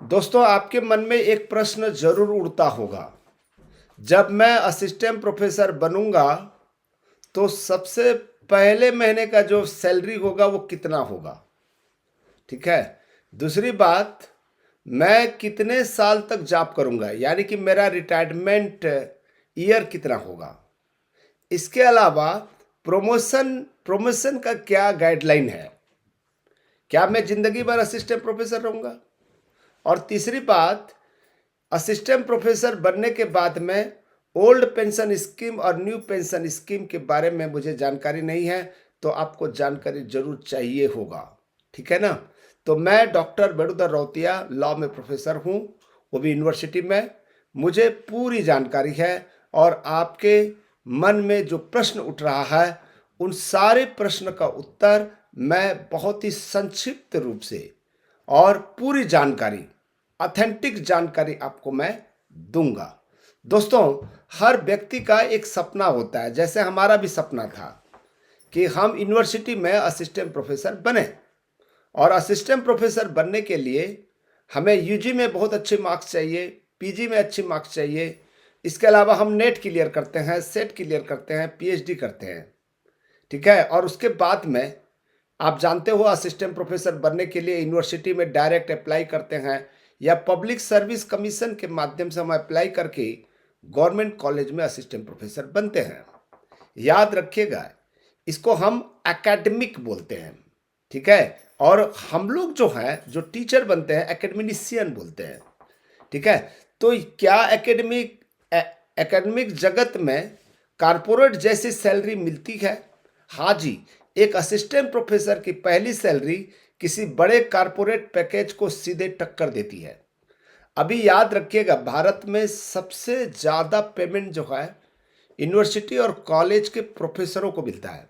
दोस्तों, आपके मन में एक प्रश्न जरूर उड़ता होगा। जब मैं असिस्टेंट प्रोफेसर बनूंगा तो सबसे पहले महीने का जो सैलरी होगा वो कितना होगा। ठीक है। दूसरी बात, मैं कितने साल तक जॉब करूंगा, यानी कि मेरा रिटायरमेंट ईयर कितना होगा। इसके अलावा प्रमोशन प्रमोशन का क्या गाइडलाइन है। क्या मैं जिंदगी भर असिस्टेंट प्रोफेसर रहूंगा। और तीसरी बात, असिस्टेंट प्रोफेसर बनने के बाद में ओल्ड पेंशन स्कीम और न्यू पेंशन स्कीम के बारे में मुझे जानकारी नहीं है, तो आपको जानकारी जरूर चाहिए होगा। ठीक है ना। तो मैं डॉक्टर वेणुधर रौतिया लॉ में प्रोफेसर हूँ, वो भी यूनिवर्सिटी में। मुझे पूरी जानकारी है और आपके मन में जो प्रश्न उठ रहा है उन सारे प्रश्न का उत्तर मैं बहुत ही संक्षिप्त रूप से और पूरी जानकारी, ऑथेंटिक जानकारी आपको मैं दूंगा। दोस्तों, हर व्यक्ति का एक सपना होता है, जैसे हमारा भी सपना था कि हम यूनिवर्सिटी में असिस्टेंट प्रोफेसर बने। और असिस्टेंट प्रोफेसर बनने के लिए हमें यूजी में बहुत अच्छे मार्क्स चाहिए, पीजी में अच्छे मार्क्स चाहिए। इसके अलावा हम नेट क्लियर करते हैं, सेट क्लियर करते हैं, पीएचडी करते हैं। ठीक है। और उसके बाद में आप जानते हो, असिस्टेंट प्रोफेसर बनने के लिए यूनिवर्सिटी में डायरेक्ट अप्लाई करते हैं या पब्लिक सर्विस कमीशन के माध्यम से हम अप्लाई करके गवर्नमेंट कॉलेज में असिस्टेंट प्रोफेसर बनते हैं। याद रखिएगा, इसको हम एकेडमिक बोलते हैं। ठीक है। और हम लोग जो हैं, जो टीचर बनते हैं, एकेडमिनिशियन बोलते हैं। ठीक है। तो क्या एकेडमिक जगत में कारपोरेट जैसी सैलरी मिलती है? हाँ जी। एक असिस्टेंट प्रोफेसर की पहली सैलरी किसी बड़े कारपोरेट पैकेज को सीधे टक्कर देती है। अभी याद रखिएगा, भारत में सबसे ज़्यादा पेमेंट जो है यूनिवर्सिटी और कॉलेज के प्रोफेसरों को मिलता है।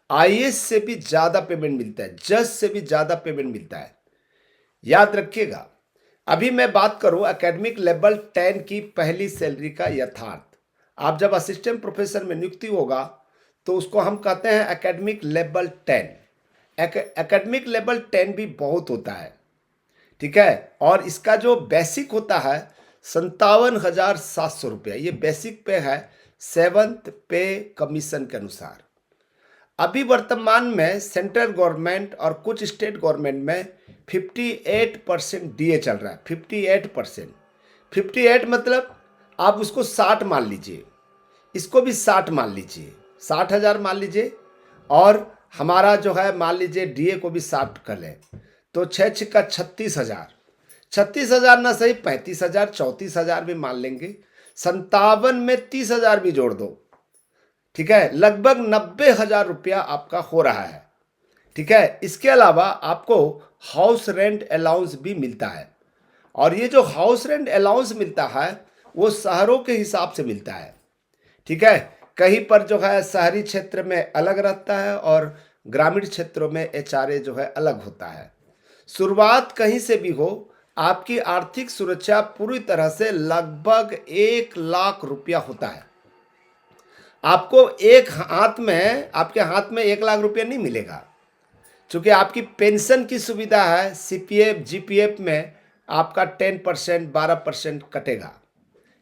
आईएएस से भी ज़्यादा पेमेंट मिलता है, जज से भी ज़्यादा पेमेंट मिलता है। याद रखिएगा। अभी मैं बात करूं एकेडमिक लेवल 10 की पहली सैलरी का यथार्थ। आप जब असिस्टेंट प्रोफेसर में नियुक्ति होगा तो उसको हम कहते हैं एकेडमिक लेवल 10। एकेडमिक लेवल 10 भी बहुत होता है। ठीक है। और इसका जो बेसिक होता है 57,700 रुपया, ये बेसिक पे है, सेवंथ पे कमीशन के अनुसार। अभी वर्तमान में सेंट्रल गवर्नमेंट और कुछ स्टेट गवर्नमेंट में 58% डीए चल रहा है। 58%। 58 मतलब आप उसको 60 मान लीजिए, इसको भी 60 मान लीजिए, 60,000 मान लीजिए। और हमारा जो है मान लीजिए डीए को भी 60 कर लें तो 6 × 36,000। 36,000 ना सही 35,000, 34,000 भी मान लेंगे। 57 में 30,000 भी जोड़ दो। ठीक है। लगभग 90,000 रुपया आपका हो रहा है। ठीक है। इसके अलावा आपको हाउस रेंट अलाउंस भी मिलता है। और ये जो हाउस रेंट अलाउंस मिलता है वो शहरों के हिसाब से मिलता है। ठीक है। कहीं पर जो है शहरी क्षेत्र में अलग रहता है और ग्रामीण क्षेत्रों में एचआरए जो है अलग होता है। शुरुआत कहीं से भी हो, आपकी आर्थिक सुरक्षा पूरी तरह से लगभग 1 लाख रुपया होता है। आपको आपके हाथ में 1 लाख रुपया नहीं मिलेगा, क्योंकि आपकी पेंशन की सुविधा है। सीपीएफ जीपीएफ में आपका 10% 12% कटेगा।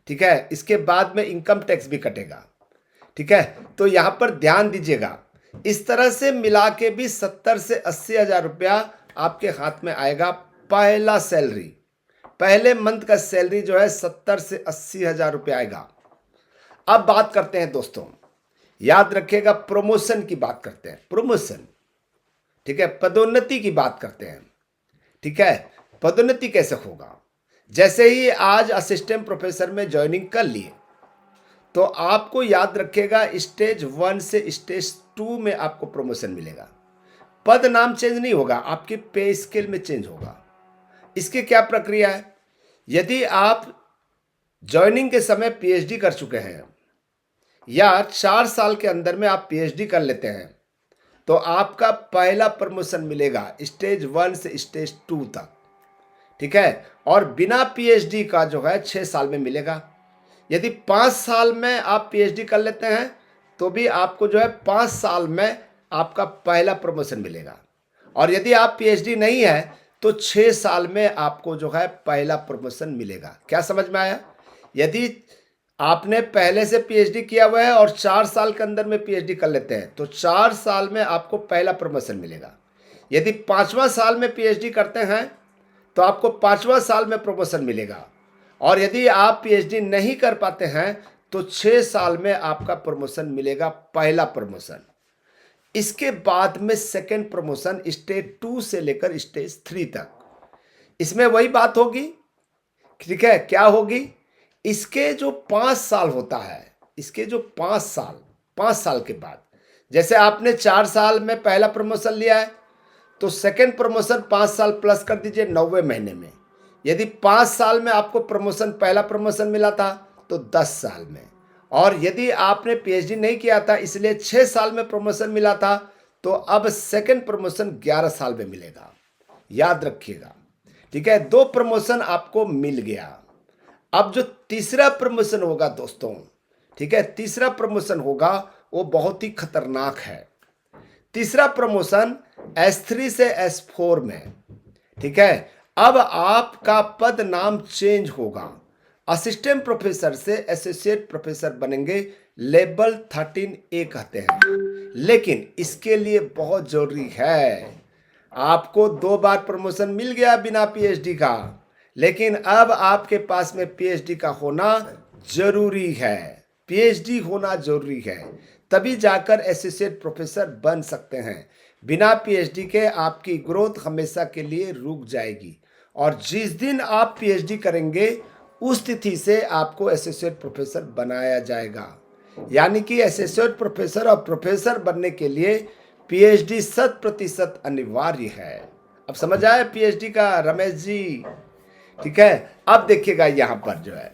ठीक है। इसके बाद में इनकम टैक्स भी कटेगा। ठीक है। तो यहाँ पर ध्यान दीजिएगा, इस तरह से मिला के भी 70 से 80,000 रुपया आपके हाथ में आएगा। पहला सैलरी, पहले मंथ का सैलरी जो है 70 से 80,000 रुपया आएगा। अब बात करते हैं दोस्तों, याद रखिएगा, प्रमोशन की बात करते हैं। प्रमोशन, ठीक है, पदोन्नति की बात करते हैं। ठीक है। पदोन्नति कैसे होगा? जैसे ही आज असिस्टेंट प्रोफेसर में ज्वाइनिंग कर लिए तो आपको याद रखिएगा स्टेज 1 से स्टेज 2 में आपको प्रमोशन मिलेगा। पद नाम चेंज नहीं होगा, आपके पे स्केल में चेंज होगा। इसकी क्या प्रक्रिया है? यदि आप ज्वाइनिंग के समय पीएचडी कर चुके हैं या 4 साल के अंदर में आप पीएचडी कर लेते हैं तो आपका पहला प्रमोशन मिलेगा स्टेज 1 से स्टेज 2 तक। ठीक है। और बिना पीएचडी का जो है 6 साल में मिलेगा। यदि 5 साल में आप पीएचडी कर लेते हैं तो भी आपको जो है 5 साल में आपका पहला प्रमोशन मिलेगा। और यदि आप पीएचडी नहीं है तो 6 साल में आपको जो है पहला प्रमोशन मिलेगा। क्या समझ में आया? यदि आपने पहले से पीएचडी किया हुआ है और 4 साल के अंदर में पीएचडी कर लेते हैं तो 4 साल में आपको पहला प्रमोशन मिलेगा। यदि 5वां साल में पीएचडी करते हैं तो आपको 5वां साल में प्रमोशन मिलेगा। और यदि आप पीएचडी नहीं कर पाते हैं तो 6 साल में आपका प्रमोशन मिलेगा, पहला प्रमोशन। इसके बाद में सेकंड प्रमोशन स्टेज 2 से लेकर स्टेज 3 तक। इसमें वही बात होगी, ठीक है? क्या होगी? इसके जो 5 साल होता है, इसके जो 5 साल के बाद, जैसे आपने 4 साल में पहला प्रमोशन लिया है तो सेकंड प्रमोशन 5 साल प्लस कर दीजिए 90 महीने में। यदि 5 साल में आपको प्रमोशन, पहला प्रमोशन मिला था तो 10 साल में, और यदि आपने पीएचडी नहीं किया था इसलिए 6 साल में प्रमोशन मिला था तो अब सेकंड प्रमोशन 11 साल में मिलेगा। याद रखिएगा, ठीक है? 2 प्रमोशन आपको मिल गया। अब जो तीसरा प्रमोशन होगा दोस्तों, ठीक है, तीसरा प्रमोशन होगा वो बहुत ही खतरनाक है। तीसरा प्रमोशन S3 से S4 में, ठीक है? अब आपका पद नाम चेंज होगा, असिस्टेंट प्रोफेसर से एसोसिएट प्रोफेसर बनेंगे, लेवल 13A कहते हैं। लेकिन इसके लिए बहुत जरूरी है, आपको 2 बार प्रमोशन मिल गया बिना पीएचडी का, लेकिन अब आपके पास में पीएचडी का होना जरूरी है। पीएचडी होना जरूरी है, तभी जाकर एसोसिएट प्रोफेसर बन सकते हैं। बिना पीएचडी के आपकी ग्रोथ हमेशा के लिए रुक जाएगी, और जिस दिन आप पीएचडी करेंगे उस तिथि से आपको एसोसिएट प्रोफेसर बनाया जाएगा। यानी कि एसोसिएट प्रोफेसर और प्रोफेसर बनने के लिए पीएचडी 100% अनिवार्य है। अब समझ आया पीएचडी का रमेश जी? ठीक है, अब देखिएगा यहां पर जो है,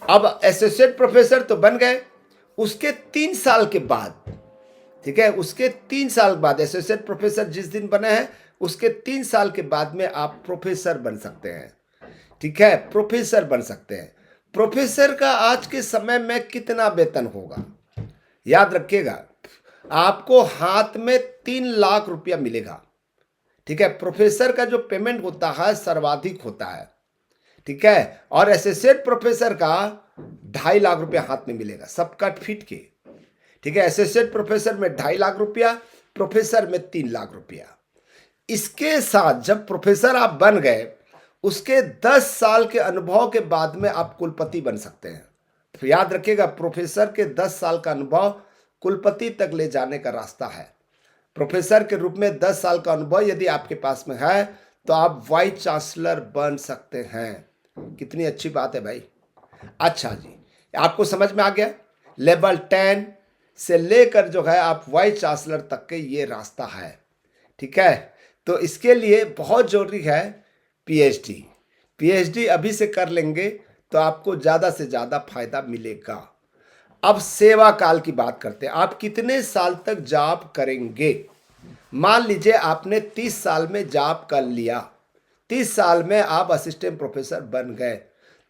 अब एसोसिएट प्रोफेसर तो बन गए, उसके 3 साल के बाद, ठीक है, उसके 3 साल बाद एसोसिएट प्रोफेसर जिस दिन बने हैं उसके 3 साल के बाद में आप प्रोफेसर बन सकते हैं। ठीक है, प्रोफेसर बन सकते हैं। प्रोफेसर का आज के समय में कितना वेतन होगा? याद रखिएगा, आपको हाथ में 3 लाख रुपया मिलेगा। ठीक है, प्रोफेसर का जो पेमेंट होता है सर्वाधिक होता है। ठीक है, और एसोसिएट प्रोफेसर का 2.5 लाख रुपया हाथ में मिलेगा, सब कट फिट के। ठीक है, एसोसिएट प्रोफेसर में 2.5 लाख रुपया, प्रोफेसर में 3 लाख रुपया। इसके साथ जब प्रोफेसर आप बन गए, उसके 10 साल के अनुभव के बाद में आप कुलपति बन सकते हैं। तो याद रखिएगा, प्रोफेसर के 10 साल का अनुभव कुलपति तक ले जाने का रास्ता है। प्रोफेसर के रूप में 10 साल का अनुभव यदि आपके पास में है तो आप वाइस चांसलर बन सकते हैं। कितनी अच्छी बात है भाई। अच्छा जी, आपको समझ में आ गया? लेवल 10 से लेकर जो है आप वाइस चांसलर तक के ये रास्ता है। ठीक है, तो इसके लिए बहुत जरूरी है पीएचडी। पीएचडी अभी से कर लेंगे तो आपको ज़्यादा से ज़्यादा फायदा मिलेगा। अब सेवा काल की बात करते हैं, आप कितने साल तक जॉब करेंगे? मान लीजिए आपने 30 साल में जॉब कर लिया, 30 साल में आप असिस्टेंट प्रोफेसर बन गए,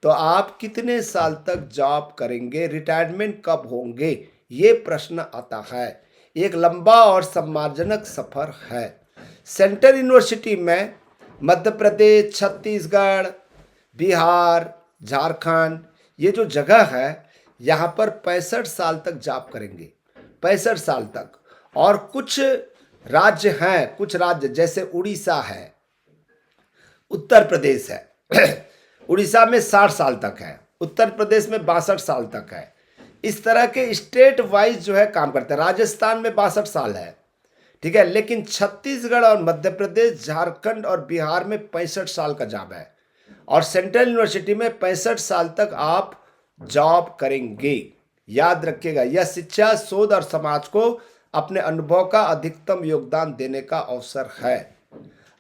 तो आप कितने साल तक जॉब करेंगे? रिटायरमेंट कब होंगे? ये प्रश्न आता है। एक लंबा और सम्मानजनक सफर है। सेंट्रल यूनिवर्सिटी में मध्य प्रदेश, छत्तीसगढ़, बिहार, झारखंड, ये जो जगह है यहाँ पर 65 साल तक जॉब करेंगे, 65 साल तक। और कुछ राज्य हैं, कुछ राज्य जैसे उड़ीसा है, उत्तर प्रदेश है उड़ीसा में 60 साल तक है, उत्तर प्रदेश में 62 साल तक है। इस तरह के स्टेट वाइज जो है काम करते हैं। राजस्थान में 62 साल है, ठीक है, लेकिन छत्तीसगढ़ और मध्य प्रदेश, झारखंड और बिहार में 65 साल का जॉब है। और सेंट्रल यूनिवर्सिटी में 65 साल तक आप जॉब करेंगे। याद रखिएगा, यह शिक्षा, शोध और समाज को अपने अनुभव का अधिकतम योगदान देने का अवसर है।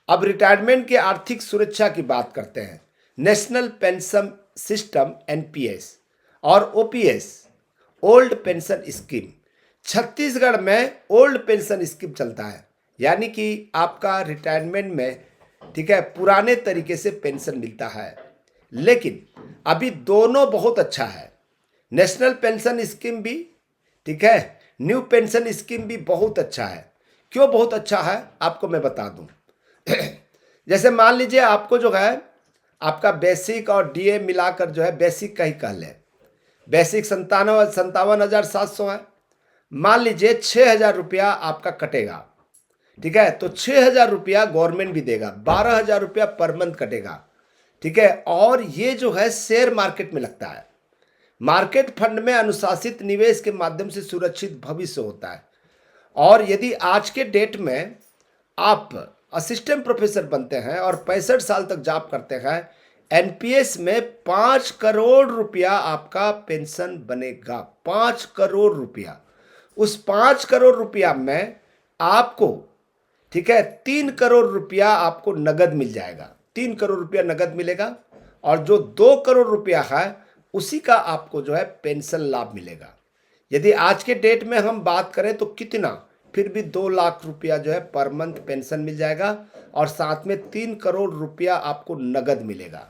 अब रिटायरमेंट की आर्थिक सुरक्षा की बात करते हैं। नेशनल पेंशन सिस्टम एनपीएस और OPS, old pension scheme, Chhattisgarh में ओल्ड पेंशन स्कीम चलता है, यानी कि आपका रिटायरमेंट में, ठीक है, पुराने तरीके से पेंशन मिलता है। लेकिन अभी दोनों बहुत अच्छा है, नेशनल पेंशन स्कीम भी, ठीक है, न्यू पेंशन स्कीम भी बहुत अच्छा है। क्यों बहुत अच्छा है आपको मैं बता दूं जैसे मान लीजिए आपको जो है आपका बेसिक और डीए मिलाकर जो है बेसिक का ही कह लें, बेसिक 57,700 है। मान लीजिए 6,000 रुपया आपका कटेगा, ठीक है, तो 6,000 रुपया गवर्नमेंट भी देगा, 12,000 रुपया पर मंथ कटेगा, ठीक है। और ये जो है शेयर मार्केट में लगता है। मार्केट फंड में अनुशासित निवेश के माध्यम से सुरक्षित भविष्य होता है। और यदि आज के डेट में आप असिस्टेंट प्रोफेसर बनते हैं और 65 साल तक जॉब करते हैं, एनपीएस में 5 करोड़ रुपया आपका पेंशन बनेगा, 5 करोड़ रुपया। उस 5 करोड़ रुपया में आपको, ठीक है, 3 करोड़ रुपया आपको नगद मिल जाएगा, 3 करोड़ रुपया नगद मिलेगा। और जो 2 करोड़ रुपया है उसी का आपको जो है पेंशन लाभ मिलेगा। यदि आज के डेट में हम बात करें तो कितना, फिर भी 2 लाख रुपया जो है पर मंथ पेंशन मिल जाएगा और साथ में 3 करोड़ रुपया आपको नगद मिलेगा,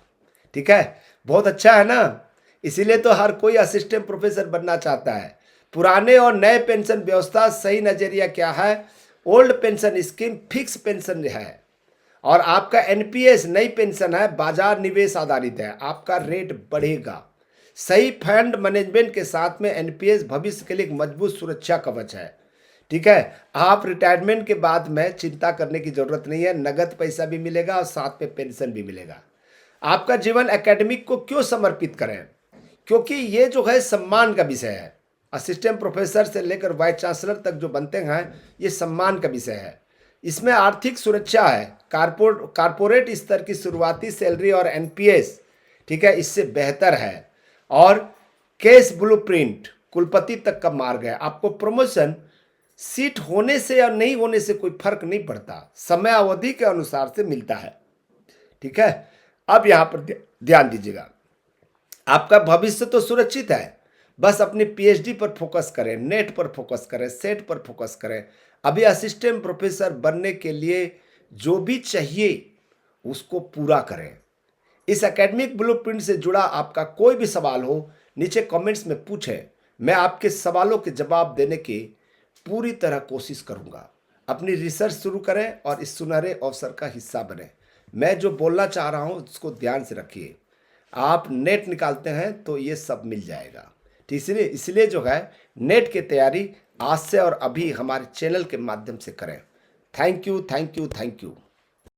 ठीक है। बहुत अच्छा है ना। इसीलिए तो हर कोई असिस्टेंट प्रोफेसर बनना चाहता है। पुराने और नए पेंशन व्यवस्था सही नजरिया क्या है? Old pension scheme fix pension है और आपका एनपीएस नई पेंशन है, बाजार निवेश आधारित है, आपका रेट बढ़ेगा। सही फंड मैनेजमेंट के साथ में एनपीएस भविष्य के लिए एक मजबूत सुरक्षा कवच है, ठीक है। आप रिटायरमेंट के बाद में चिंता करने की जरूरत नहीं है, नगद पैसा भी मिलेगा और साथ में पेंशन भी मिलेगा। आपका जीवन एकेडमिक को क्यों समर्पित करें? क्योंकि ये जो है सम्मान का विषय है। असिस्टेंट प्रोफेसर से लेकर वाइस चांसलर तक जो बनते हैं ये सम्मान का विषय है। इसमें आर्थिक सुरक्षा है, कारपोरेट स्तर की शुरुआती सैलरी और एनपीएस, ठीक है, इससे बेहतर है। और केस ब्लूप्रिंट, कुलपति तक का मार्ग है। आपको प्रमोशन सीट होने से या नहीं होने से कोई फर्क नहीं पड़ता, समय अवधि के अनुसार से मिलता है, ठीक है। अब यहां पर ध्यान दीजिएगा, आपका भविष्य तो सुरक्षित है, बस अपनी पीएचडी पर फोकस करें, नेट पर फोकस करें, सेट पर फोकस करें। अभी असिस्टेंट प्रोफेसर बनने के लिए जो भी चाहिए उसको पूरा करें। इस एकेडमिक ब्लूप्रिंट से जुड़ा आपका कोई भी सवाल हो, नीचे कमेंट्स में पूछें, मैं आपके सवालों के जवाब देने की पूरी तरह कोशिश करूंगा। अपनी रिसर्च शुरू करें और इस सुनहरे अवसर का हिस्सा बने। मैं जो बोलना चाह रहा हूं उसको ध्यान से रखिए। आप नेट निकालते हैं तो ये सब मिल जाएगा, इसलिए जो है नेट की तैयारी आज से और अभी हमारे चैनल के माध्यम से करें। Thank you, thank you, thank you.